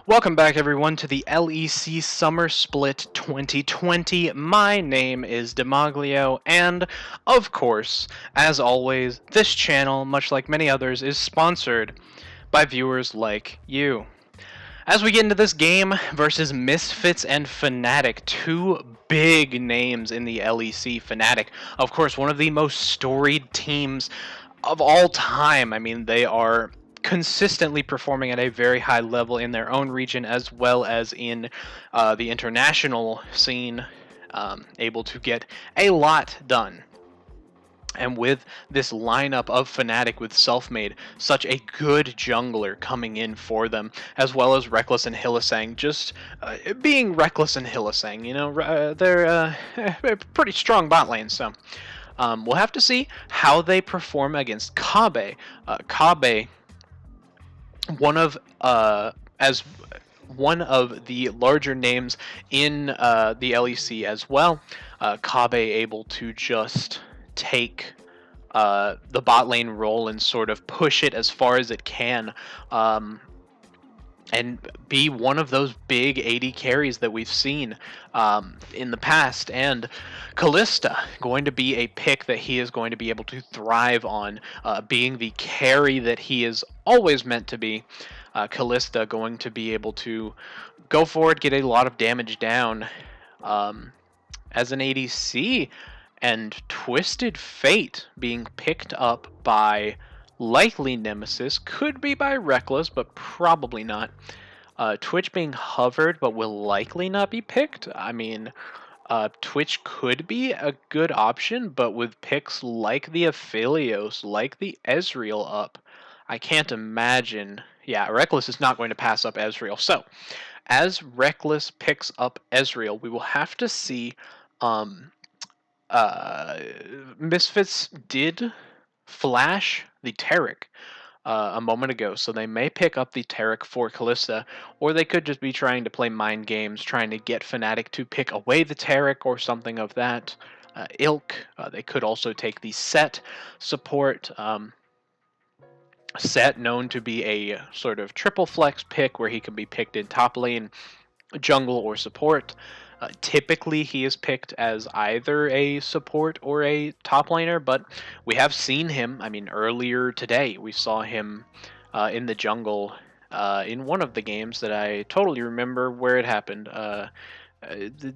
Welcome back, everyone, to the LEC Summer Split 2020. My name is Demaglio, and, of course, as always, this channel, much like many others, is sponsored by viewers like you. As we get into this game versus Misfits and Fnatic, two big names in the LEC. Fnatic, of course, one of the most storied teams of all time. I mean, they are consistently performing at a very high level in their own region as well as in the international scene, able to get a lot done. And with this lineup of Fnatic with Selfmade, such a good jungler coming in for them, as well as Reckless and Hylissang, just being Reckless and Hylissang, you know, they're a pretty strong bot lane, so we'll have to see how they perform against Kabe. Kabe, as one of the larger names in the LEC as well. Kabe able to just take the bot lane role and sort of push it as far as it can, and be one of those big AD carries that we've seen in the past. And Kalista, going to be a pick that he is going to be able to thrive on, being the carry that he is always meant to be. Kalista going to be able to go forward, get a lot of damage down as an ADC, and Twisted Fate being picked up by likely Nemesis, could be by Reckless, but probably not. Twitch being hovered, but will likely not be picked. I mean, Twitch could be a good option, but with picks like the Aphelios, like the Ezreal up, I can't imagine. Yeah, Reckless is not going to pass up Ezreal. So, as Reckless picks up Ezreal, we will have to see. Misfits did flash the Taric a moment ago, so they may pick up the Taric for Kalista, or they could just be trying to play mind games, trying to get Fnatic to pick away the Taric or something of that ilk. They could also take the Set support. Set known to be a sort of triple flex pick where he can be picked in top lane, jungle, or support. Typically, he is picked as either a support or a top laner, but we have seen him. I mean, earlier today, we saw him in the jungle in one of the games that I totally remember where it happened.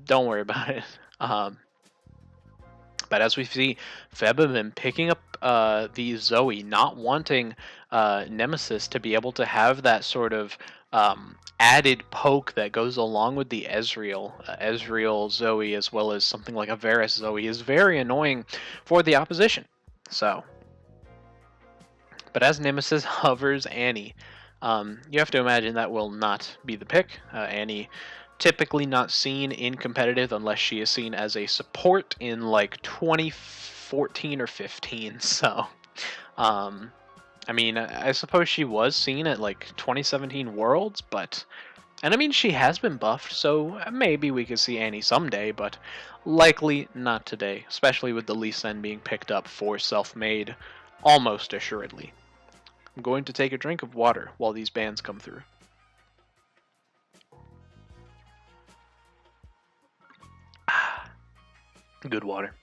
Don't worry about it. But as we see, Febvim picking up the Zoe, not wanting Nemesis to be able to have that sort of added poke that goes along with the Ezreal. Ezreal Zoe, as well as something like a Varus Zoe, is very annoying for the opposition. So, but as Nemesis hovers Annie, you have to imagine that will not be the pick. Annie typically not seen in competitive unless she is seen as a support in like 2014 or 15. So, I mean, I suppose she was seen at like 2017 Worlds, but, and I mean, she has been buffed, so maybe we could see Annie someday, but likely not today, especially with the Lee Sin being picked up for Selfmade almost assuredly. I'm going to take a drink of water while these bans come through. Good water.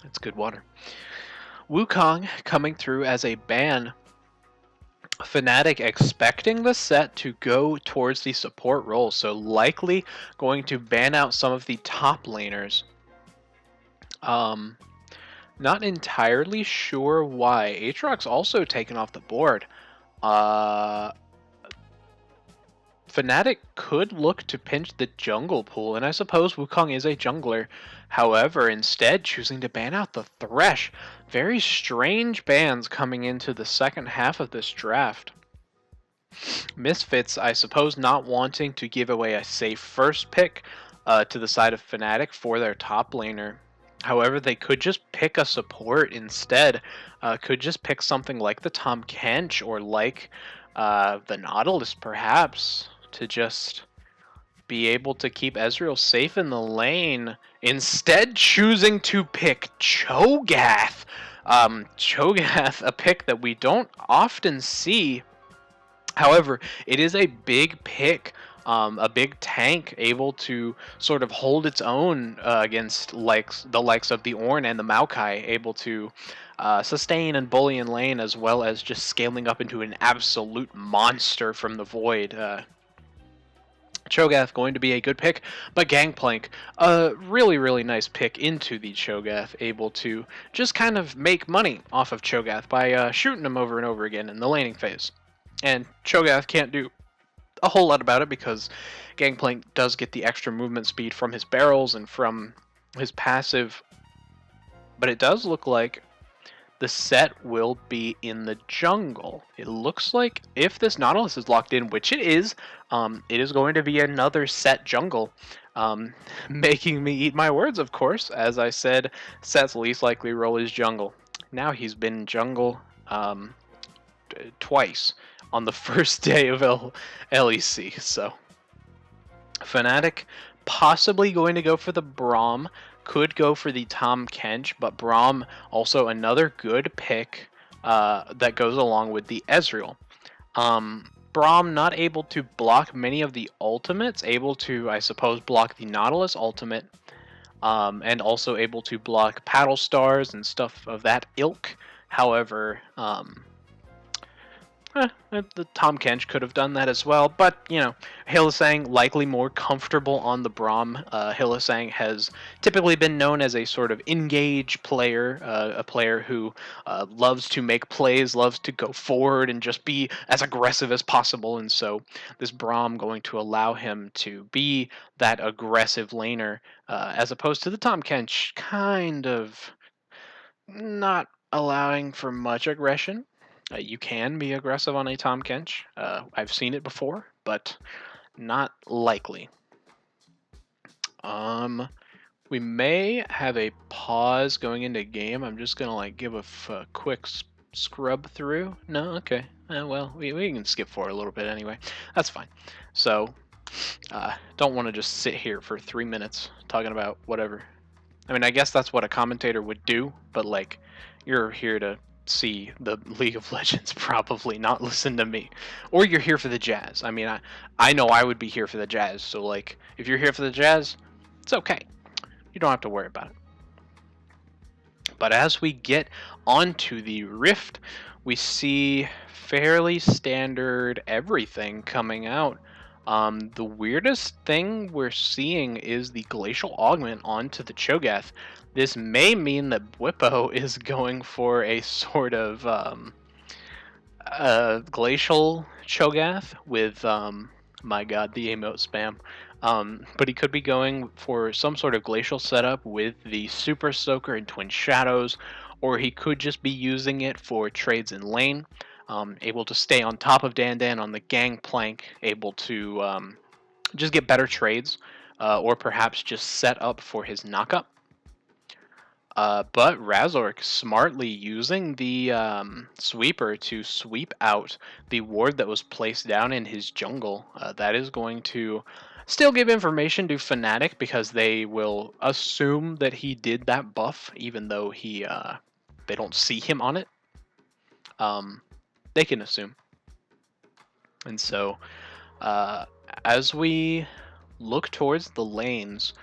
It's good water. Wukong coming through as a ban. Fnatic expecting the set to go towards the support role, so likely going to ban out some of the top laners. Not entirely sure why. Aatrox also taken off the board. Fnatic could look to pinch the jungle pool, and I suppose Wukong is a jungler. However, instead choosing to ban out the Thresh. Very strange bans coming into the second half of this draft. Misfits, I suppose, not wanting to give away a safe first pick to the side of Fnatic for their top laner. However, they could just pick a support instead. Could just pick something like the Tahm Kench or like the Nautilus, perhaps, to just be able to keep Ezreal safe in the lane. Instead, choosing to pick Cho'Gath. Cho'Gath, a pick that we don't often see However, it is a big pick, a big tank, able to sort of hold its own against the likes of the Ornn and the Maokai, able to sustain and bully in lane, as well as just scaling up into an absolute monster from the void. Cho'Gath going to be a good pick, but Gangplank, a really nice pick into the Cho'Gath, able to just kind of make money off of Cho'Gath by shooting him over and over again in the laning phase. And Cho'Gath can't do a whole lot about it because Gangplank does get the extra movement speed from his barrels and from his passive, but it does look like the set will be in the jungle. It looks like if this Nautilus is locked in, which it is going to be another set jungle. Making me eat my words, of course. As I said, Set's least likely role is jungle. Now he's been jungle twice on the first day of LEC. So Fnatic possibly going to go for the Braum. Could go for the Tahm Kench, but Braum also another good pick that goes along with the Ezreal. Braum not able to block many of the ultimates, able to, I suppose, block the Nautilus ultimate, and also able to block Paddle Stars and stuff of that ilk. However, the Tahm Kench could have done that as well, but, you know, Hylissang likely more comfortable on the Braum. Hylissang has typically been known as a sort of engage player, a player who loves to make plays, loves to go forward and just be as aggressive as possible, and so this Braum going to allow him to be that aggressive laner, as opposed to the Tahm Kench kind of not allowing for much aggression. You can be aggressive on a Tahm Kench. I've seen it before, but not likely. We may have a pause going into game. I'm just gonna like give a quick scrub through. No, okay. Well, we can skip forward a little bit anyway. That's fine. So, don't want to just sit here for 3 minutes talking about whatever. I mean, I guess that's what a commentator would do, but like, you're here to see the League of Legends, probably not listen to me, or you're here for the jazz. I mean, I know I would be here for the jazz, so like if you're here for the jazz, it's okay, you don't have to worry about it. But as we get onto the Rift, we see fairly standard everything coming out. The weirdest thing we're seeing is the Glacial Augment onto the Cho'Gath. This may mean that Bwipo is going for a sort of Glacial Cho'Gath with, my god, the emote spam. But he could be going for some sort of Glacial setup with the Super Soaker and Twin Shadows, or he could just be using it for trades in lane. Able to stay on top of Dan on the Gangplank, able to just get better trades, or perhaps just set up for his knockup. But Razork smartly using the sweeper to sweep out the ward that was placed down in his jungle. That is going to still give information to Fnatic because they will assume that he did that buff, even though they don't see him on it. They can assume. And so, as we look towards the lanes,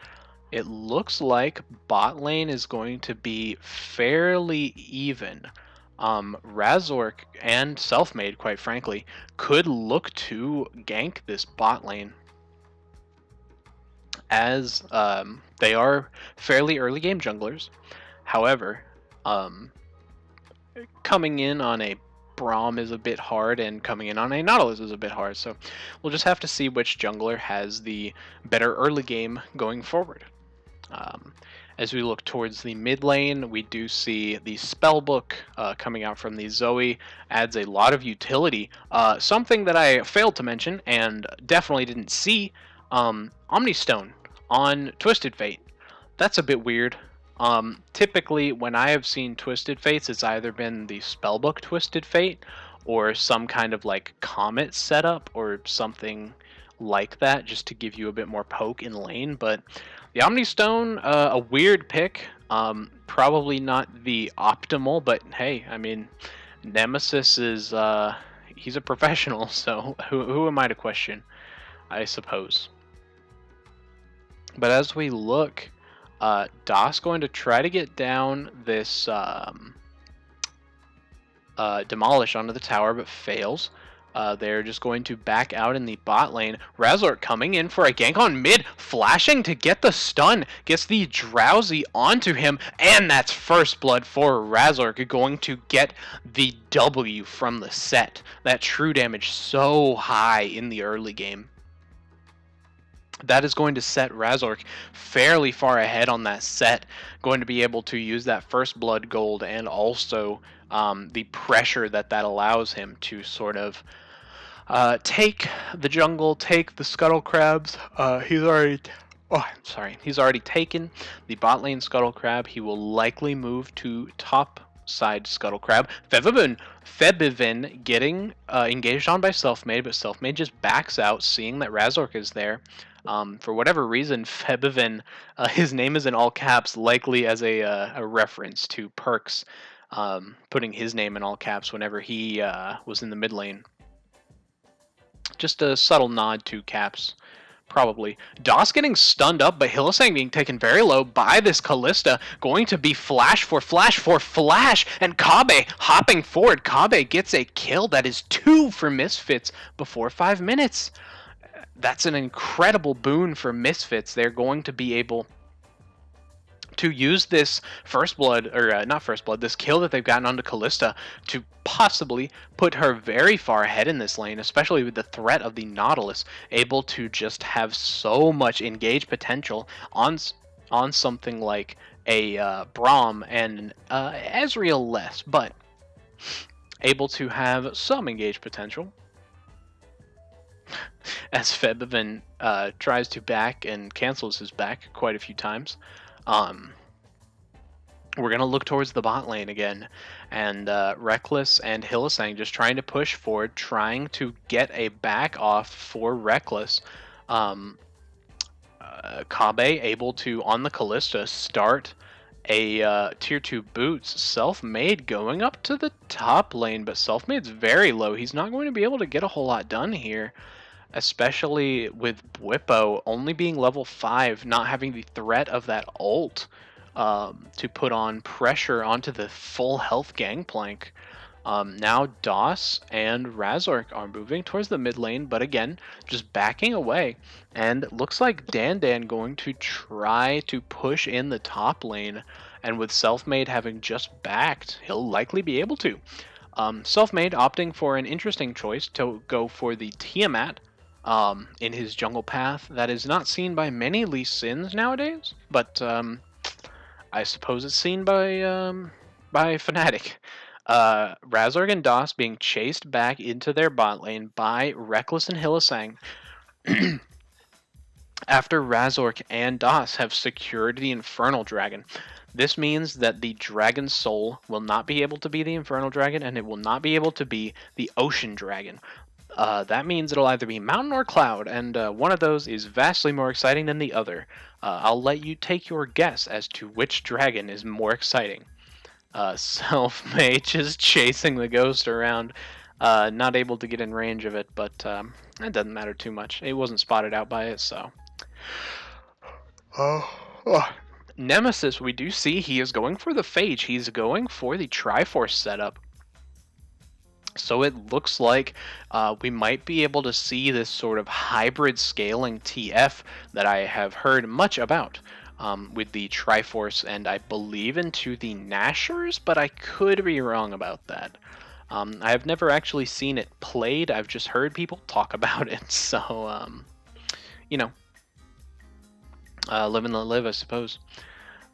it looks like bot lane is going to be fairly even. Razork and Selfmade, quite frankly, could look to gank this bot lane, as they are fairly early game junglers. However, coming in on a Braum is a bit hard, and coming in on a Nautilus is a bit hard, so we'll just have to see which jungler has the better early game going forward. As we look towards the mid lane, we do see the Spellbook coming out from the Zoe, adds a lot of utility. Something that I failed to mention and definitely didn't see, Omnistone on Twisted Fate. That's a bit weird. Typically, when I have seen Twisted Fates, it's either been the Spellbook Twisted Fate or some kind of like Comet setup or something like that, just to give you a bit more poke in lane. But the Omnistone, a weird pick, probably not the optimal, but hey, I mean, Nemesis is he's a professional, so who am I to question, I suppose. But as we look, Das going to try to get down this Demolish onto the tower, but fails. They're just going to back out in the bot lane. Razork coming in for a gank on mid, flashing to get the stun, gets the Drowsy onto him, and that's first blood for Razork, going to get the W from the set. That true damage so high in the early game. That is going to set Razork fairly far ahead on that set, going to be able to use that first blood gold and also the pressure that allows him to sort of take the jungle, take the scuttle crabs. He's already taken the bot lane scuttle crab. He will likely move to top side scuttle crab. Febivin getting engaged on by Selfmade, but Selfmade just backs out, seeing that Razork is there. For whatever reason, Febivin, his name is in all caps, likely as a reference to Perks, putting his name in all caps whenever he was in the mid lane. Just a subtle nod to caps, probably. Das getting stunned up, but Hylissang being taken very low by this Kalista. Going to be flash for flash, and Kabe hopping forward. Kabe gets a kill. That is 2 for Misfits before 5 minutes. That's an incredible boon for Misfits. They're going to be able to use this this kill that they've gotten onto Kalista to possibly put her very far ahead in this lane, especially with the threat of the Nautilus, able to just have so much engage potential on something like a Braum and Ezreal less, but able to have some engage potential. As Febivin tries to back and cancels his back quite a few times. We're going to look towards the bot lane again, and Reckless and Hylissang just trying to push forward, trying to get a back off for Reckless. Kabe able to, on the Kalista, start a tier 2 boots. Selfmade going up to the top lane, but Selfmade's very low. He's not going to be able to get a whole lot done here, especially with Bwipo only being level 5, not having the threat of that ult to put on pressure onto the full health gangplank. Now Das and Razork are moving towards the mid lane, but again, just backing away. And looks like Dan going to try to push in the top lane, and with Selfmade having just backed, he'll likely be able to. Selfmade opting for an interesting choice to go for the Tiamat in his jungle path. That is not seen by many Lee Sins nowadays, but I suppose it's seen by Fnatic. Razork and Das being chased back into their bot lane by Reckless and Hylissang. After Razork and Das have secured the Infernal Dragon. This means that the Dragon Soul will not be able to be the Infernal Dragon, and it will not be able to be the Ocean Dragon. That means it'll either be Mountain or Cloud, and one of those is vastly more exciting than the other. I'll let you take your guess as to which dragon is more exciting. Selfmade just chasing the ghost around, not able to get in range of it, but it doesn't matter too much. It wasn't spotted out by it, so. Nemesis, we do see he is going for the Phage. He's going for the Triforce setup. So it looks like we might be able to see this sort of hybrid scaling TF that I have heard much about with the Triforce and I believe into the Nashers, but I could be wrong about that. I have never actually seen it played. I've just heard people talk about it. So, you know, live and let live, I suppose.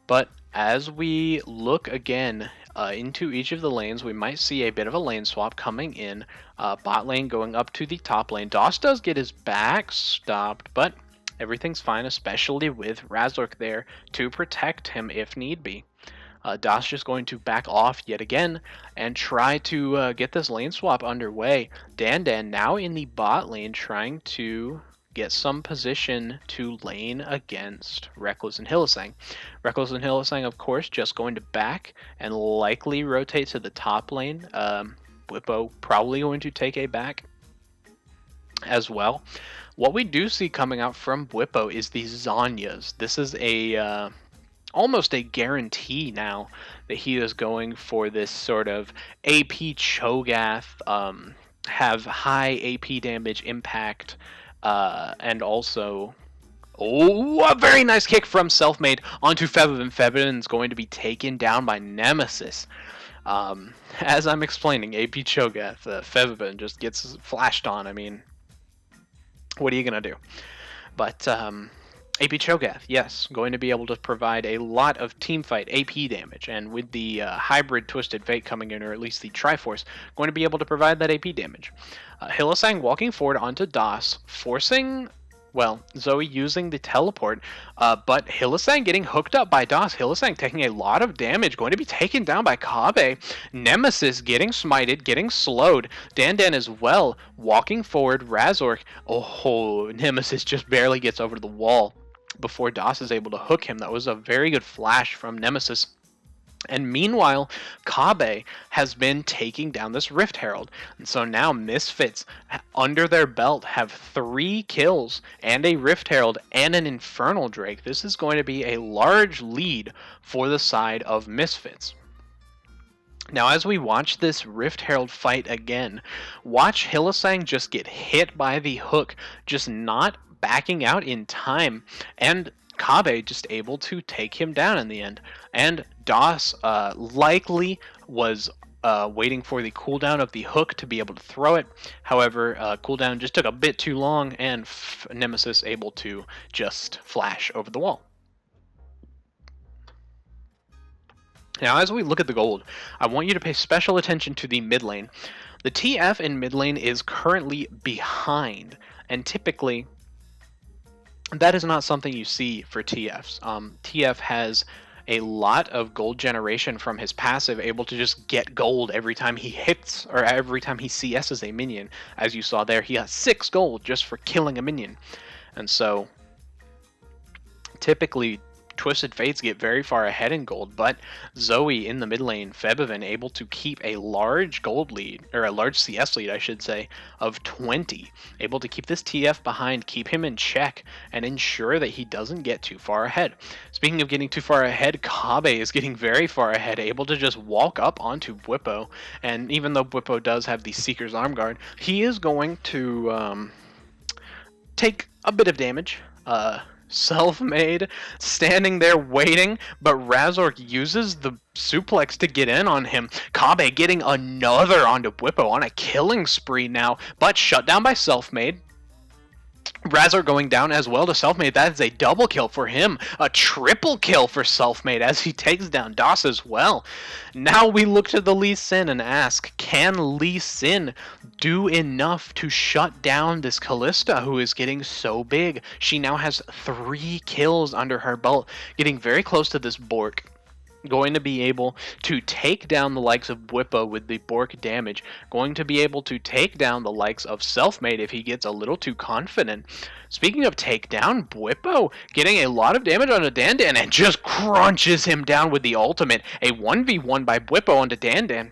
But as we look again into each of the lanes, we might see a bit of a lane swap coming in. Bot lane going up to the top lane. Das does get his back stopped, but everything's fine, especially with Razork there to protect him if need be. Das just going to back off yet again and try to get this lane swap underway. Dan now in the bot lane trying to get some position to lane against Reckless and Hylissang. Reckless and Hylissang, of course, just going to back and likely rotate to the top lane. Bwipo probably going to take a back as well. What we do see coming out from Bwipo is the Zanyas. This is a almost a guarantee now that he is going for this sort of AP Cho'Gath, have high AP damage impact, and also... Oh, a very nice kick from Selfmade onto Febiven. Febiven is going to be taken down by Nemesis. As I'm explaining, AP Cho'Gath, Febiven just gets flashed on. I mean, what are you going to do? But AP Cho'Gath, yes, going to be able to provide a lot of teamfight AP damage. And with the hybrid Twisted Fate coming in, or at least the Triforce, going to be able to provide that AP damage. Hylissang walking forward onto Das, forcing... Well, Zoe using the teleport, but Hylissang getting hooked up by Das. Hylissang taking a lot of damage, going to be taken down by Kabe. Nemesis getting smited, getting slowed. Dandan as well, walking forward. Razork, oh, Nemesis just barely gets over the wall before Das is able to hook him. That was a very good flash from Nemesis. And meanwhile, Kabe has been taking down this Rift Herald. And so now Misfits, under their belt, have 3 kills and a Rift Herald and an Infernal Drake. This is going to be a large lead for the side of Misfits. Now, as we watch this Rift Herald fight again, watch Hylissang just get hit by the hook, just not backing out in time, and Kabe just able to take him down in the end. And Das likely was waiting for the cooldown of the hook to be able to throw it. However, cooldown just took a bit too long, and Nemesis able to just flash over the wall. Now, as we look at the gold, I want you to pay special attention to the mid lane. The TF in mid lane is currently behind, and typically that is not something you see for TFs. TF has a lot of gold generation from his passive, able to just get gold every time he hits, or every time he CS's a minion. As you saw there, he has 6 gold just for killing a minion. And so, typically, Twisted Fates get very far ahead in gold, but Zoe in the mid lane, Febiven, able to keep a large gold lead, or a large CS lead, I should say, of 20. Able to keep this TF behind, keep him in check, and ensure that he doesn't get too far ahead. Speaking of getting too far ahead, Kabe is getting very far ahead, able to just walk up onto Bwipo, and even though Bwipo does have the Seeker's Arm Guard, he is going to take a bit of damage. Self-made, standing there waiting, but Razork uses the suplex to get in on him. Kabe getting another onto Bwipo on a killing spree now, but shut down by Self-made. Razor going down as well to Selfmade. That is a double kill for him. A triple kill for Selfmade as he takes down Das as well. Now we look to the Lee Sin and ask, can Lee Sin do enough to shut down this Kalista who is getting so big? She now has 3 kills under her belt, getting very close to this Bork. Going to be able to take down the likes of Bwipo with the Bork damage. Going to be able to take down the likes of Selfmade if he gets a little too confident. Speaking of takedown, Bwipo getting a lot of damage onto Dandan and just crunches him down with the ultimate. A 1v1 by Bwipo onto Dandan.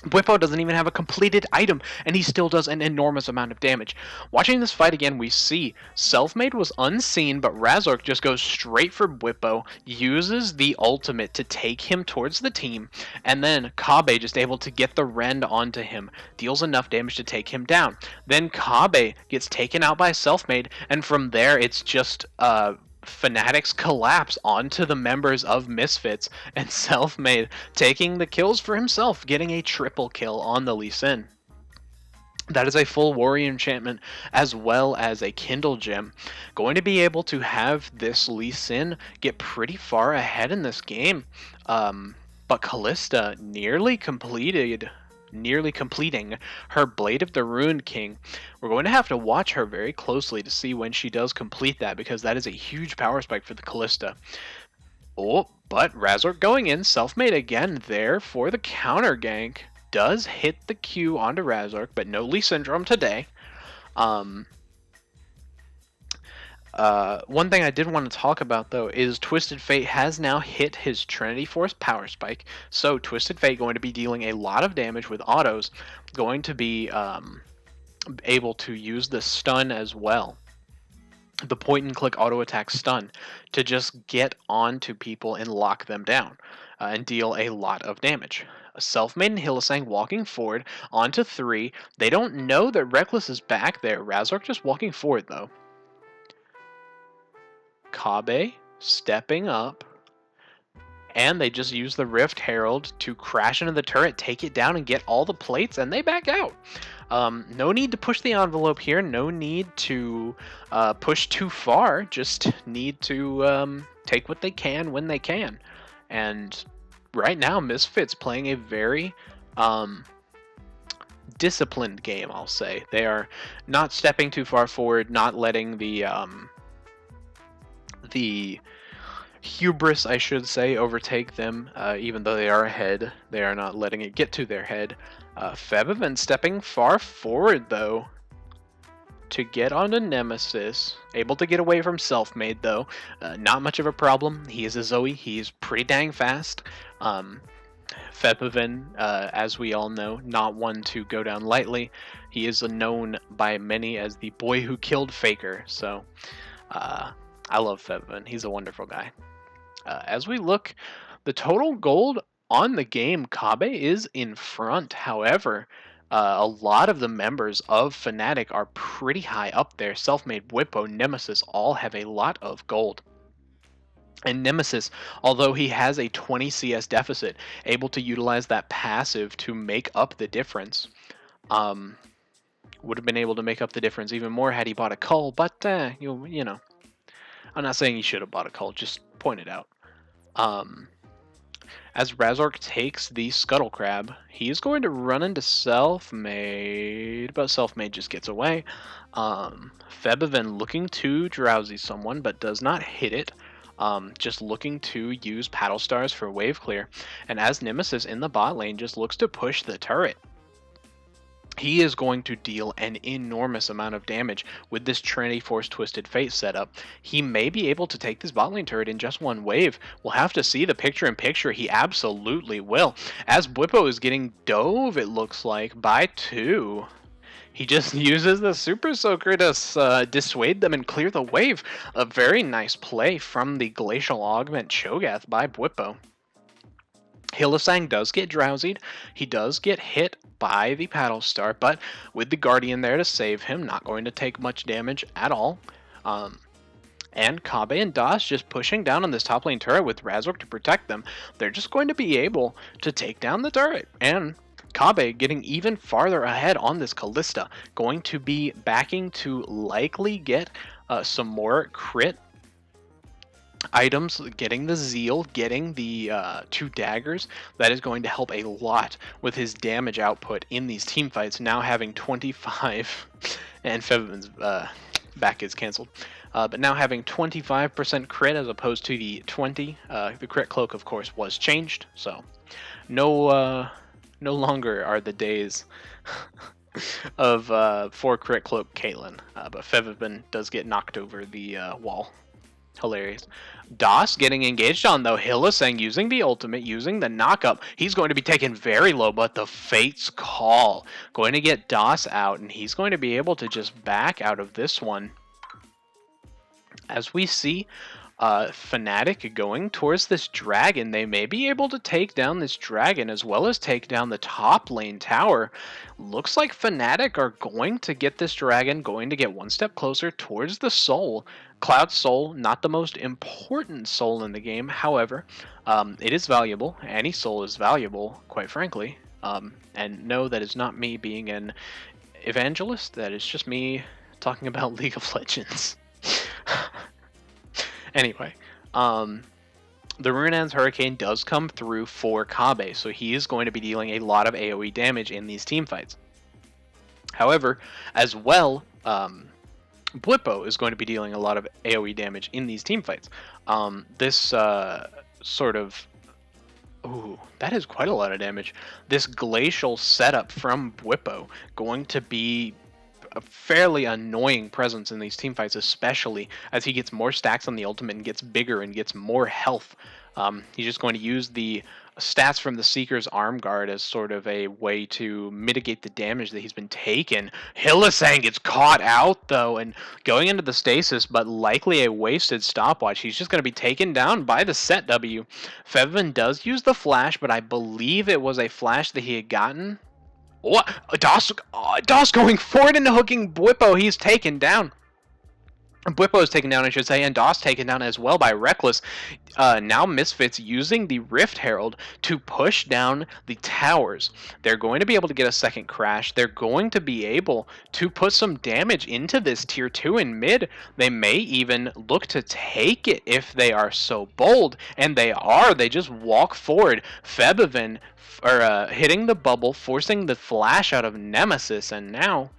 Bwipo doesn't even have a completed item, and he still does an enormous amount of damage. Watching this fight again, we see Selfmade was unseen, but Razork just goes straight for Bwipo, uses the ultimate to take him towards the team, and then Kabe just able to get the rend onto him, deals enough damage to take him down. Then Kabe gets taken out by Selfmade, and from there it's just Fanatics collapse onto the members of Misfits, and Selfmade taking the kills for himself, getting a triple kill on the Lee Sin. That is a full warrior enchantment as well as a Kindle gem. Going to be able to have this Lee Sin get pretty far ahead in this game. But Kalista nearly completing her Blade of the Ruined King. We're going to have to watch her very closely to see when she does complete that, because that is a huge power spike for the Kalista. Oh, but Razork going in, Selfmade again there for the counter gank. Does hit the Q onto Razork, but no Lee Syndrome today. One thing I did want to talk about, though, is Twisted Fate has now hit his Trinity Force Power Spike. So Twisted Fate going to be dealing a lot of damage with autos, going to be able to use the stun as well. The point and click auto attack stun to just get onto people and lock them down and deal a lot of damage. A Self-Made and Hylissang walking forward onto 3. They don't know that Reckless is back there. Razork just walking forward, though. Kabe stepping up, and they just use the Rift Herald to crash into the turret, take it down, and get all the plates, and they back out. No need to push the envelope here, no need to push too far, just need to take what they can when they can. And right now, Misfits playing a very disciplined game, I'll say. They are not stepping too far forward, not letting the hubris, I should say, overtake them. Even though they are ahead, they are not letting it get to their head. Febiven stepping far forward, though, to get onto Nemesis. Able to get away from Self-Made, though. Not much of a problem. He is a Zoe. He's pretty dang fast. Febiven, as we all know, not one to go down lightly. He is known by many as the boy who killed Faker. So, I love Febiven. He's a wonderful guy. As we look, the total gold on the game, Kabe is in front. However, a lot of the members of Fnatic are pretty high up there. Self-Made, Whippo, Nemesis all have a lot of gold. And Nemesis, although he has a 20 CS deficit, able to utilize that passive to make up the difference. Would have been able to make up the difference even more had he bought a Cull, but you know. I'm not saying he should have bought a Cull, just point it out. As Razork takes the Scuttle Crab, he's going to run into Self-Made, but Self-Made just gets away. Febiven looking to Drowsy someone, but does not hit it. Just looking to use Paddle Stars for wave clear. And as Nemesis in the bot lane just looks to push the turret, he is going to deal an enormous amount of damage with this Trinity Force Twisted Fate setup. He may be able to take this bot lane turret in just one wave. We'll have to see the picture-in-picture. He absolutely will. As Whippo is getting dove, it looks like, by 2. He just uses the Super Soaker to dissuade them and clear the wave. A very nice play from the Glacial Augment Cho'Gath by Whippo. Hylissang does get drowsied. He does get hit by the Paddle Star, but with the Guardian there to save him, not going to take much damage at all. And Kabe and Das just pushing down on this top lane turret with Razork to protect them. They're just going to be able to take down the turret. And Kabe getting even farther ahead on this Kalista, going to be backing to likely get some more crit items, getting the Zeal, getting the 2 daggers. That is going to help a lot with his damage output in these team fights, now having 25, and Febiven's back is cancelled, but now having 25% crit as opposed to the 20. The crit cloak, of course, was changed, so no longer are the days of 4 crit cloak Caitlyn, but Febiven does get knocked over the wall. Hilarious. Das getting engaged on, though. Hylissang using the ultimate, using the knockup. He's going to be taken very low, but the Fate's Call going to get Das out, and he's going to be able to just back out of this one. As we see Fnatic going towards this dragon, they may be able to take down this dragon as well as take down the top lane tower. Looks like Fnatic are going to get this dragon, going to get one step closer towards the soul. Cloud Soul, not the most important soul in the game, however, it is valuable. Any soul is valuable, quite frankly. And no, that is not me being an evangelist, that is just me talking about League of Legends. Anyway, the Runaan's Hurricane does come through for Kabe, so he is going to be dealing a lot of AoE damage in these team fights. However, as well, Blippo is going to be dealing a lot of AoE damage in these team fights. This sort of... Ooh, that is quite a lot of damage. This glacial setup from Blippo going to be a fairly annoying presence in these team fights, especially as he gets more stacks on the ultimate and gets bigger and gets more health. He's just going to use the stats from the Seeker's arm guard as sort of a way to mitigate the damage that he's been taking. Hylissang gets caught out, though, and going into the stasis, but likely a wasted stopwatch. He's just going to be taken down by the set W. Febiven does use the flash, but I believe it was a flash that he had gotten. What? Das going forward into hooking Bwipo. He's taken down. Bwipo is taken down, I should say, and Das taken down as well by Reckless. Now Misfits using the Rift Herald to push down the towers. They're going to be able to get a second crash. They're going to be able to put some damage into this tier 2 in mid. They may even look to take it if they are so bold, and they are. They just walk forward. Febiven hitting the bubble, forcing the flash out of Nemesis, and now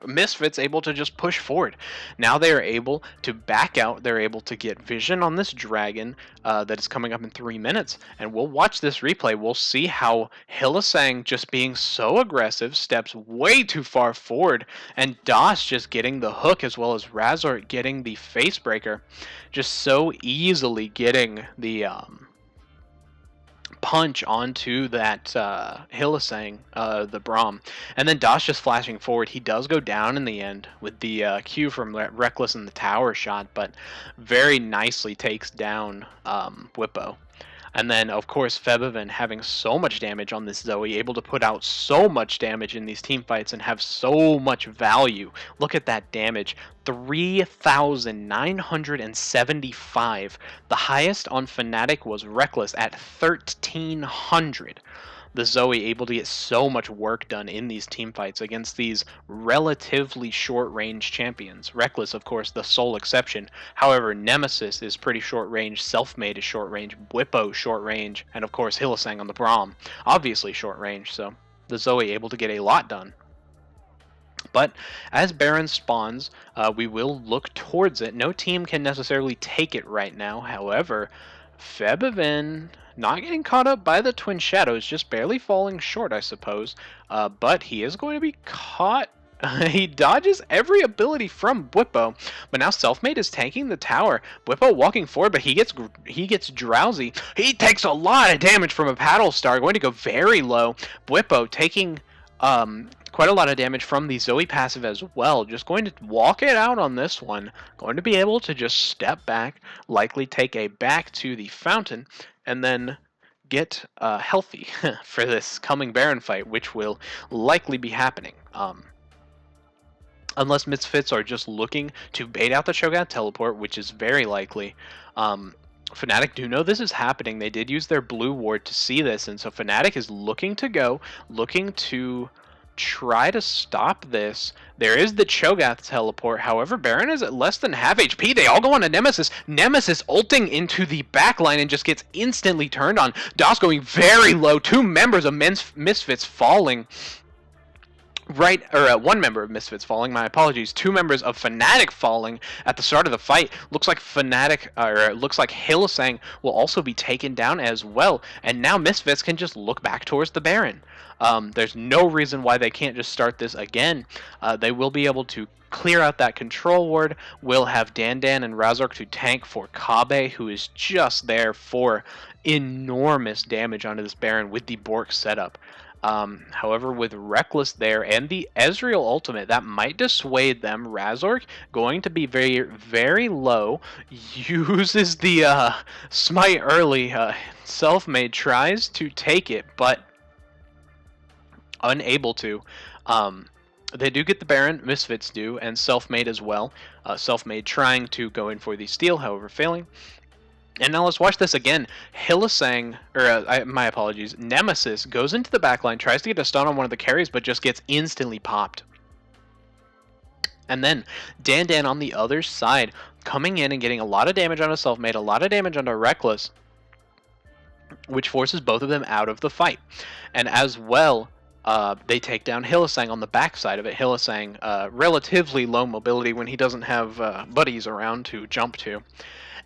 Misfits able to just push forward. Now they are able to back out. They're able to get vision on this dragon that is coming up in 3 minutes. And we'll watch this replay. We'll see how Hylissang, just being so aggressive, steps way too far forward. And Das just getting the hook, as well as Razor getting the facebreaker. Just so easily getting the punch onto that Hylissang, the Braum. And then Das just flashing forward. He does go down in the end with the Q from Reckless in the tower shot, but very nicely takes down Bwipo. And then, of course, Febiven having so much damage on this Zoe, able to put out so much damage in these team fights and have so much value. Look at that damage. 3,975. The highest on Fnatic was Reckless at 1,300. The Zoe able to get so much work done in these team fights against these relatively short-range champions. Reckless, of course, the sole exception. However, Nemesis is pretty short-range, Selfmade is short-range, Bwipo short-range, and of course Hylissang on the Braum, obviously short-range, so the Zoe able to get a lot done. But as Baron spawns, we will look towards it. No team can necessarily take it right now. However, Febiven not getting caught up by the Twin Shadows, just barely falling short, I suppose. But he is going to be caught. He dodges every ability from Bwipo, but now Selfmade is tanking the tower. Bwipo walking forward, but he gets drowsy. He takes a lot of damage from a Paddle Star, going to go very low. Bwipo taking quite a lot of damage from the Zoe passive as well. Just going to walk it out on this one. Going to be able to just step back, likely take a back to the fountain, and then get healthy for this coming Baron fight, which will likely be happening. Unless Misfits are just looking to bait out the Cho'Gath teleport, which is very likely. Fnatic do know this is happening. They did use their blue ward to see this, and so Fnatic is looking to try to stop this. There is the Cho'Gath teleport. However, Baron is at less than half HP. They all go on to Nemesis. Nemesis ulting into the backline and just gets instantly turned on. Das going very low. 2 members of Misfits falling. One member of Misfits falling, my apologies. 2 members of Fnatic falling at the start of the fight. Looks like Hylissang will also be taken down as well. And now Misfits can just look back towards the Baron. There's no reason why they can't just start this again. They will be able to clear out that control ward. We'll have Dandan and Razork to tank for Kabe, who is just there for enormous damage onto this Baron with the Bork setup. However, with Reckless there and the Ezreal ultimate, that might dissuade them. Razork going to be very, very low. Uses the smite early. Selfmade tries to take it, but unable to. They do get the Baron, Misfits do, and Selfmade as well. Selfmade trying to go in for the steal, however failing. And now let's watch this again. Hylissang, my apologies, Nemesis goes into the backline, tries to get a stun on one of the carries, but just gets instantly popped. And then Dandan on the other side, coming in and getting a lot of damage onto Selfmade, a lot of damage onto Reckless, which forces both of them out of the fight. And as well, they take down Hylissang on the backside of it. Hylissang, relatively low mobility when he doesn't have buddies around to jump to.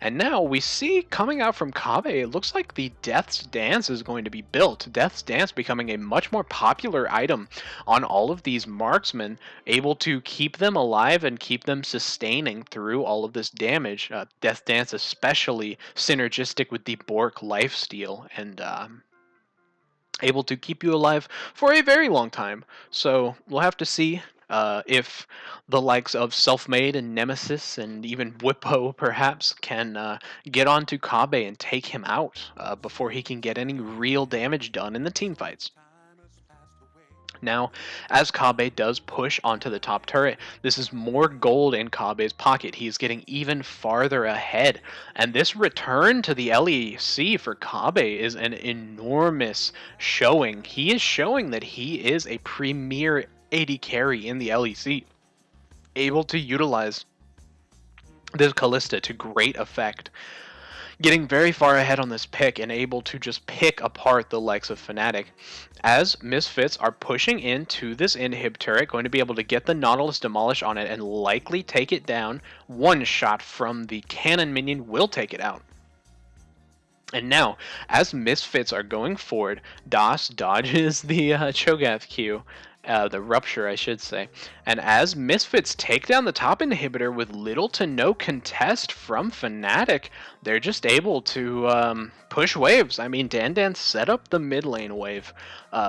And now we see coming out from Kabe, it looks like the Death's Dance is going to be built. Death's Dance becoming a much more popular item on all of these marksmen, able to keep them alive and keep them sustaining through all of this damage. Death's Dance especially synergistic with the Bork lifesteal and able to keep you alive for a very long time. So we'll have to see if the likes of Selfmade and Nemesis and even Whippo perhaps can get onto Kabe and take him out before he can get any real damage done in the team fights. Now, as Kabe does push onto the top turret, this is more gold in Kabe's pocket. He's getting even farther ahead. And this return to the LEC for Kabe is an enormous showing. He is showing that he is a premier AD carry in the LEC, able to utilize this Callista to great effect, getting very far ahead on this pick and able to just pick apart the likes of Fnatic. As Misfits are pushing into this inhib turret, going to be able to get the Nautilus Demolish on it and likely take it down. One shot from the cannon minion will take it out. And now, as Misfits are going forward, DOS dodges the Cho'Gath Q. The Rupture, I should say. And as Misfits take down the top inhibitor with little to no contest from Fnatic, they're just able to push waves. I mean, Dandan set up the mid lane wave.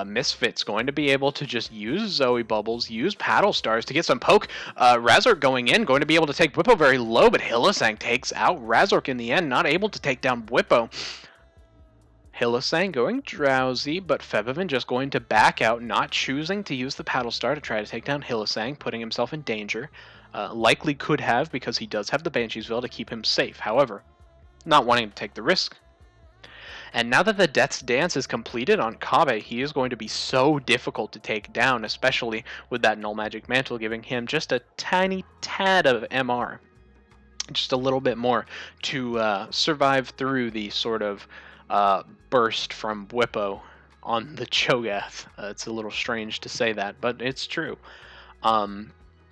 Misfits going to be able to just use Zoe Bubbles, use Paddle Stars to get some poke. Razork going to be able to take Whippo very low, but Hylissang takes out Razork in the end, not able to take down Whippo. Hylissang going drowsy, but Febiven just going to back out, not choosing to use the Paddle Star to try to take down Hylissang, putting himself in danger. Likely could have, because he does have the Banshee's Veil to keep him safe. However, not wanting to take the risk. And now that the Death's Dance is completed on Kabe, he is going to be so difficult to take down, especially with that Null Magic Mantle giving him just a tiny tad of MR. Just a little bit more to survive through the sort of burst from Whippo on the Cho'Gath. It's a little strange to say that, but it's true.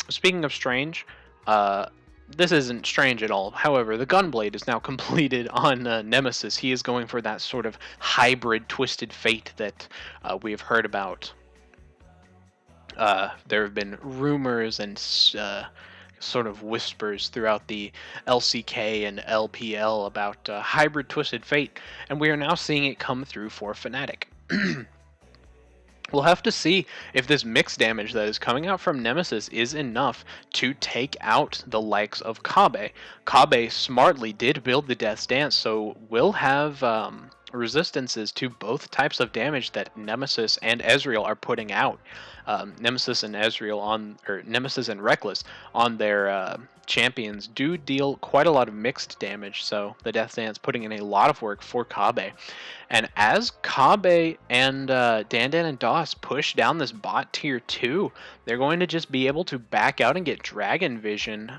Speaking of strange, this isn't strange at all. However, the Gunblade is now completed on Nemesis. He is going for that sort of hybrid Twisted Fate that we have heard about. There have been rumors and sort of whispers throughout the LCK and LPL about hybrid Twisted Fate, and we are now seeing it come through for Fnatic. We'll have to see if this mixed damage that is coming out from Nemesis is enough to take out the likes of Kabe. Kabe smartly did build the Death's Dance, so we'll have resistances to both types of damage that Nemesis and Ezreal are putting out. Nemesis and Nemesis and Reckless on their champions do deal quite a lot of mixed damage, so the Death's Dance putting in a lot of work for Kabe. And as Kabe and Dandan and DOS push down this bot tier 2, they're going to just be able to back out and get Dragon Vision.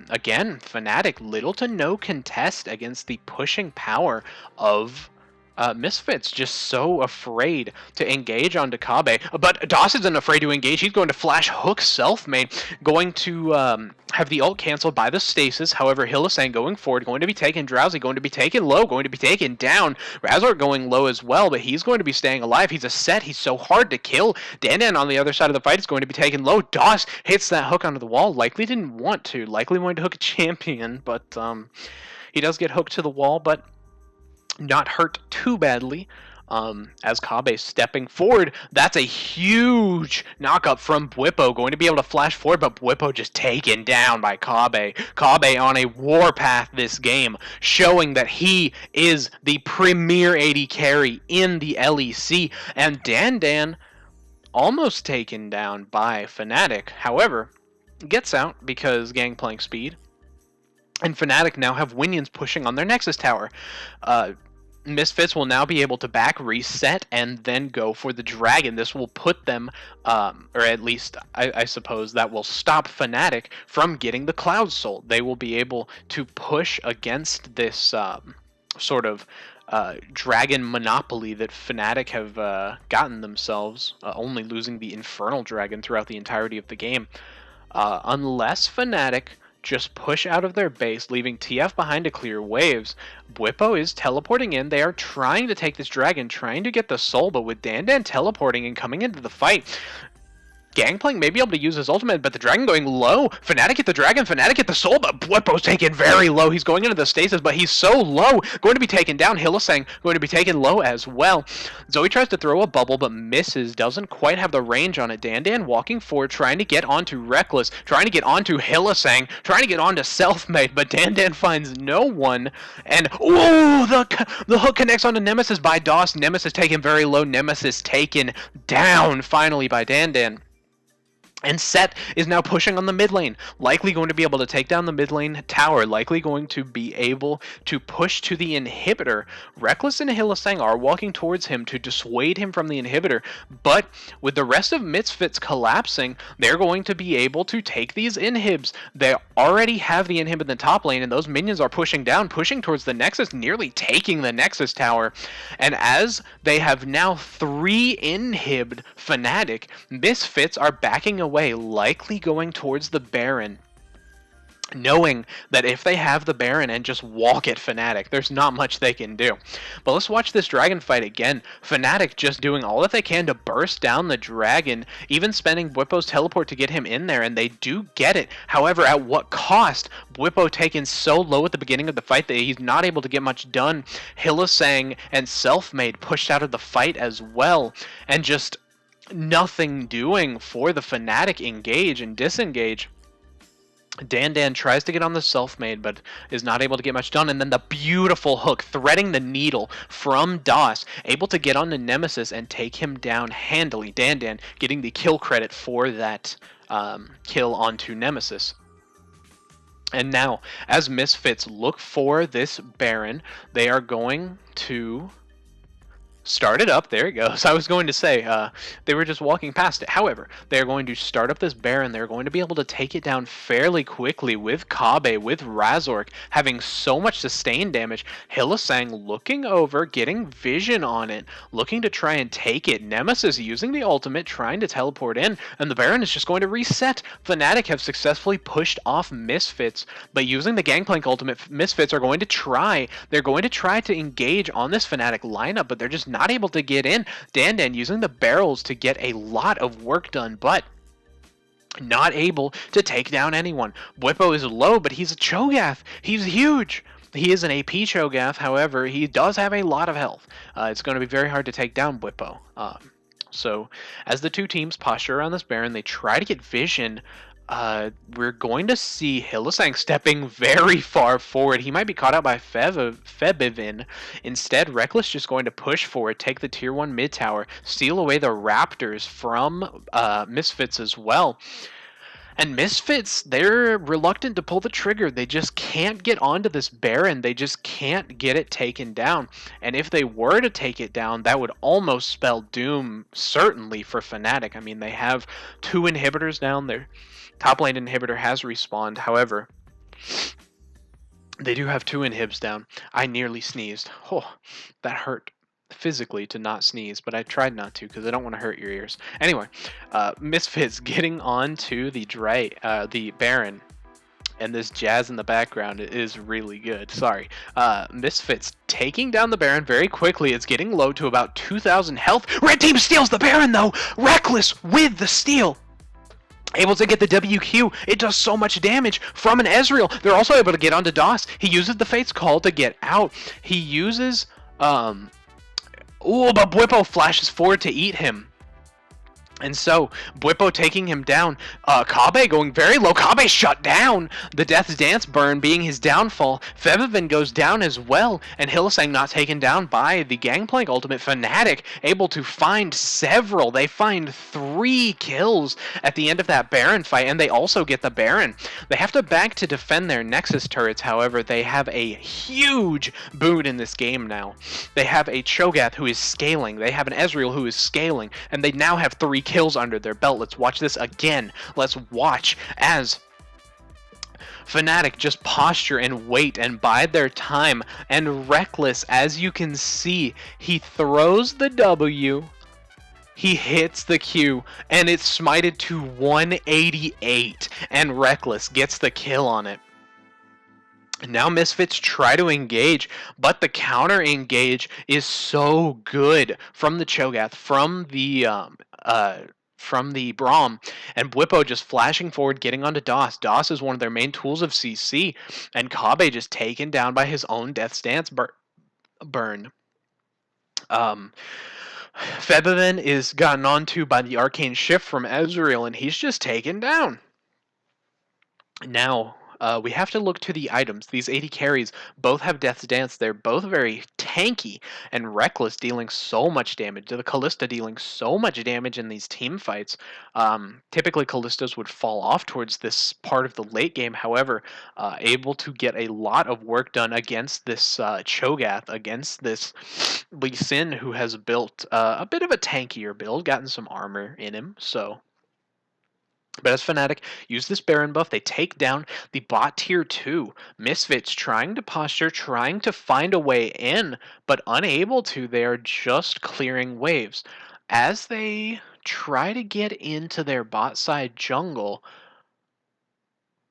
Again, Fnatic, little to no contest against the pushing power of Misfits, just so afraid to engage onto Kabe. But DOS isn't afraid to engage. He's going to flash hook Selfmade, going to have the ult canceled by the stasis. However, Hylissang going forward, going to be taken drowsy, going to be taken low, going to be taken down. Razork going low as well, but he's going to be staying alive. He's a set. He's so hard to kill. Dandan on the other side of the fight is going to be taken low. DOS hits that hook onto the wall. Likely didn't want to. Likely wanted to hook a champion, but he does get hooked to the wall, but not hurt too badly. As Kabe stepping forward, that's a huge knockup from Bwipo, going to be able to flash forward, but Bwipo just taken down by Kabe. Kabe on a warpath this game, showing that he is the premier AD carry in the LEC, and Dandan almost taken down by Fnatic. However, gets out because Gangplank speed, and Fnatic now have Winions pushing on their Nexus tower. Misfits will now be able to back reset and then go for the dragon. This will put them, or at least I suppose that will stop Fnatic from getting the Cloud Soul. They will be able to push against this sort of dragon monopoly that Fnatic have gotten themselves, only losing the Infernal Dragon throughout the entirety of the game. Unless Fnatic just push out of their base, leaving TF behind to clear waves. Bwipo is teleporting in. They are trying to take this dragon, trying to get the soul, but with Dandan teleporting and coming into the fight, Gangplank may be able to use his ultimate, but the dragon going low. Fnatic hit the dragon, Fnatic hit the soul, but Bwipo's taken very low. He's going into the stasis, but he's so low. Going to be taken down. Hylissang going to be taken low as well. Zoe tries to throw a bubble, but misses. Doesn't quite have the range on it. Dandan walking forward, trying to get onto Reckless, trying to get onto Hylissang, trying to get onto Selfmade, but Dandan finds no one. And, oh, the hook connects onto Nemesis by DOS. Nemesis taken very low. Nemesis taken down finally by Dandan. And Set is now pushing on the mid lane, likely going to be able to take down the mid lane tower, likely going to be able to push to the inhibitor. Reckless and Hylissang are walking towards him to dissuade him from the inhibitor, but with the rest of Misfits collapsing, they're going to be able to take these inhibs. They already have the inhib in the top lane, and those minions are pushing down, pushing towards the Nexus, nearly taking the Nexus tower. And as they have now 3 inhibbed Fnatic, Misfits are backing away, likely going towards the Baron, knowing that if they have the Baron and just walk at Fnatic, there's not much they can do. But let's watch this dragon fight again. Fnatic just doing all that they can to burst down the dragon, even spending Bwipo's teleport to get him in there, and they do get it. However, at what cost? Bwipo taken so low at the beginning of the fight that he's not able to get much done. Hylissang and Selfmade pushed out of the fight as well, and just nothing doing for the Fnatic engage and disengage. Dandan tries to get on the Selfmade, but is not able to get much done. And then the beautiful hook, threading the needle from DOS, able to get on the Nemesis and take him down handily. Dandan getting the kill credit for that kill onto Nemesis. And now, as Misfits look for this Baron, they are going to start it up. There it goes. I was going to say, they were just walking past it. However, they're going to start up this Baron. They're going to be able to take it down fairly quickly with Kabe, with Razork, having so much sustained damage. Hylissang looking over, getting vision on it, looking to try and take it. Nemesis using the ultimate, trying to teleport in, and the Baron is just going to reset. Fnatic have successfully pushed off Misfits, but using the Gangplank ultimate, Misfits are going to try. They're going to try to engage on this Fnatic lineup, but they're just not able to get in. Dandan using the barrels to get a lot of work done, but not able to take down anyone. Bwipo is low, but he's a Cho'Gath. He's huge. He is an AP Cho'Gath, however, he does have a lot of health. It's going to be very hard to take down Bwipo. So, as the two teams posture around this Baron, they try to get vision. We're going to see Hylissang stepping very far forward. He might be caught out by Febivin. Instead, Reckless just going to push forward, take the tier 1 mid tower, steal away the Raptors from Misfits as well. And Misfits, they're reluctant to pull the trigger. They just can't get onto this Baron. They just can't get it taken down. And if they were to take it down, that would almost spell doom, certainly, for Fnatic. I mean, they have 2 inhibitors down there. Top lane inhibitor has respawned. However, they do have 2 inhibs down. I nearly sneezed. Oh, that hurt physically to not sneeze, but I tried not to because I don't want to hurt your ears. Anyway, Misfits getting onto the Baron, and this jazz in the background is really good. Sorry. Misfits taking down the Baron very quickly. It's getting low to about 2,000 health. Red team steals the Baron though. Reckless with the steal. Able to get the WQ. It does so much damage from an Ezreal. They're also able to get onto DOS. He uses the Fate's Call to get out. He uses but Bwipo flashes forward to eat him. And so, Bwipo taking him down. Kabe going very low. Kabe shut down. The Death's Dance burn being his downfall. Febivin goes down as well. And Hylissang not taken down by the Gangplank ultimate. Fnatic able to find several. They find 3 kills at the end of that Baron fight. And they also get the Baron. They have to back to defend their Nexus turrets. However, they have a huge boon in this game now. They have a Cho'Gath who is scaling. They have an Ezreal who is scaling. And they now have 3 kills under their belt. Let's watch this again. Let's watch as Fnatic just posture and wait and bide their time. And Reckless, as you can see, he throws the W He hits the Q, and it's smited to 188, and Reckless gets the kill on it. Now Misfits try to engage, but the counter engage is so good from the Cho'Gath, from the Braum, and Bwipo just flashing forward, getting onto DOS. DOS is one of their main tools of CC, and Kabe just taken down by his own Death Stance burn. Febiven is gotten onto by the Arcane Shift from Ezreal, and he's just taken down. Now, we have to look to the items. These 80 carries both have Death's Dance. They're both very tanky, and Reckless dealing so much damage. The Kalista dealing so much damage in these team fights. Typically, Kalistas would fall off towards this part of the late game. However, able to get a lot of work done against this Cho'Gath, against this Lee Sin, who has built a bit of a tankier build, gotten some armor in him, so... But as Fnatic use this Baron buff, they take down the bot tier 2. Misfits trying to posture, trying to find a way in, but unable to. They are just clearing waves. As they try to get into their bot side jungle,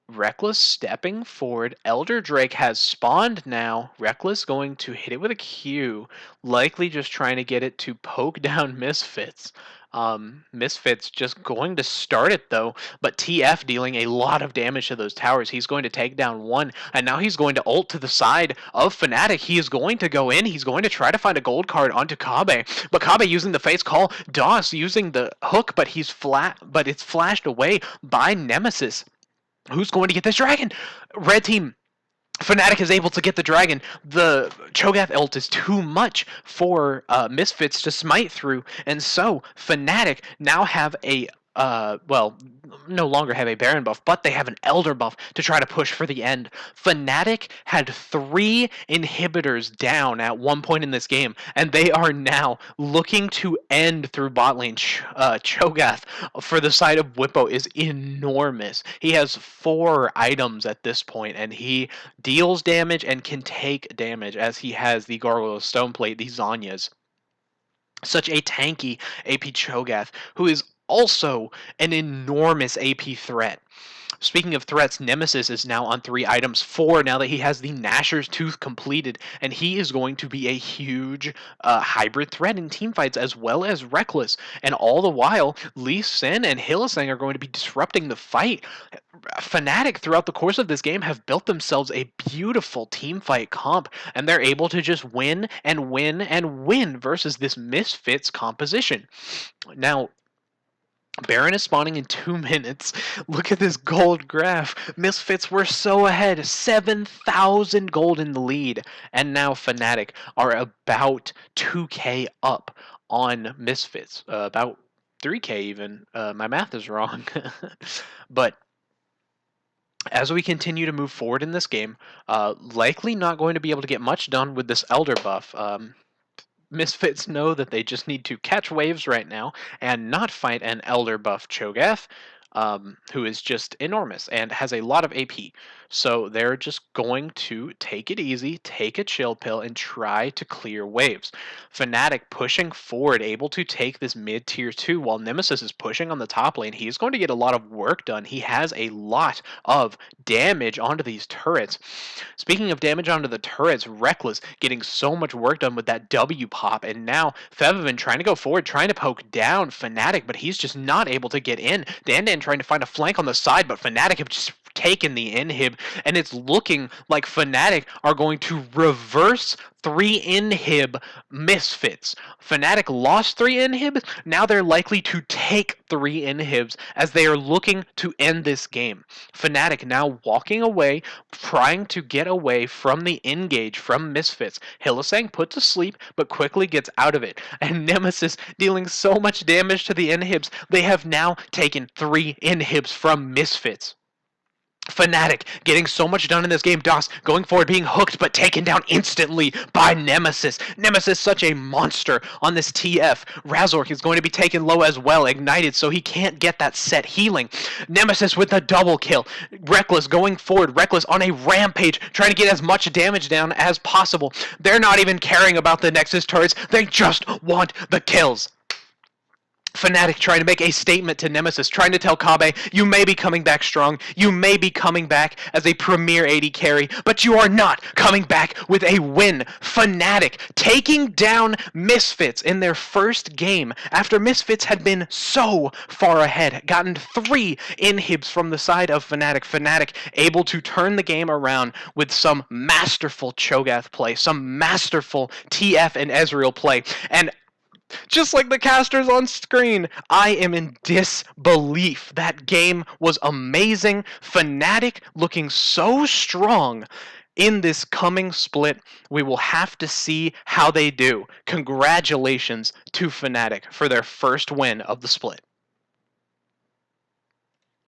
Reckless stepping forward. Elder Drake has spawned now. Reckless going to hit it with a Q, likely just trying to get it to poke down Misfits. Misfits just going to start it though, but TF dealing a lot of damage to those towers. He's going to take down one, and now he's going to ult to the side of Fnatic. He is going to go in. He's going to try to find a gold card onto Kabe, but Kabe using the face call. DOS using the hook, but it's flashed away by Nemesis. Who's going to get this dragon? Red team. Fnatic is able to get the dragon. The Cho'Gath ult is too much for Misfits to smite through, and so Fnatic now have a no longer have a Baron buff, but they have an Elder buff to try to push for the end. Fnatic had 3 inhibitors down at one point in this game, and they are now looking to end through bot lane. Cho'Gath for the side of Bwipo is enormous. He has 4 items at this point, and he deals damage and can take damage as he has the Gargoyle Stoneplate, the Zanyas. Such a tanky AP Cho'Gath, who is also an enormous AP threat. Speaking of threats, Nemesis is now on 3 items, 4 now that he has the Gnasher's Tooth completed, and he is going to be a huge hybrid threat in teamfights as well as Reckless. And all the while, Lee Sin and Hylissang are going to be disrupting the fight. Fnatic throughout the course of this game have built themselves a beautiful teamfight comp, and they're able to just win and win and win versus this Misfits composition. Now, Baron is spawning in 2 minutes. Look at this gold graph. Misfits were so ahead. 7,000 gold in the lead. And now Fnatic are about 2k up on Misfits. About 3k even. My math is wrong. But as we continue to move forward in this game, likely not going to be able to get much done with this Elder buff. Misfits know that they just need to catch waves right now and not fight an Elder buff Cho'Gath, who is just enormous and has a lot of AP. So they're just going to take it easy, take a chill pill, and try to clear waves. Fnatic pushing forward, able to take this mid tier 2 while Nemesis is pushing on the top lane. He's going to get a lot of work done. He has a lot of damage onto these turrets. Speaking of damage onto the turrets, Reckless getting so much work done with that W pop, and now Febiven trying to go forward, trying to poke down Fnatic, but he's just not able to get in. Dan trying to find a flank on the side, but Fnatic have just taken the inhib, and it's looking like Fnatic are going to reverse 3 inhib Misfits. Fnatic lost 3 inhibs, now they're likely to take 3 inhibs as they are looking to end this game. Fnatic now walking away, trying to get away from the engage from Misfits. Hylissang put to sleep, but quickly gets out of it, and Nemesis dealing so much damage to the inhibs, they have now taken 3 inhibs from Misfits. Fnatic getting so much done in this game. DOS going forward, being hooked, but taken down instantly by Nemesis. Nemesis such a monster on this TF. Razork is going to be taken low as well, ignited, so he can't get that set healing. Nemesis with the double kill. Reckless going forward. Reckless on a rampage, trying to get as much damage down as possible. They're not even caring about the Nexus turrets. They just want the kills. Fnatic trying to make a statement to Nemesis, trying to tell Kabe, you may be coming back strong, you may be coming back as a premier AD carry, but you are not coming back with a win. Fnatic taking down Misfits in their first game after Misfits had been so far ahead, gotten 3 inhibs from the side of Fnatic. Fnatic able to turn the game around with some masterful Cho'Gath play, some masterful TF and Ezreal play, and just like the casters on screen, I am in disbelief. That game was amazing. Fnatic looking so strong in this coming split. We will have to see how they do. Congratulations to Fnatic for their first win of the split.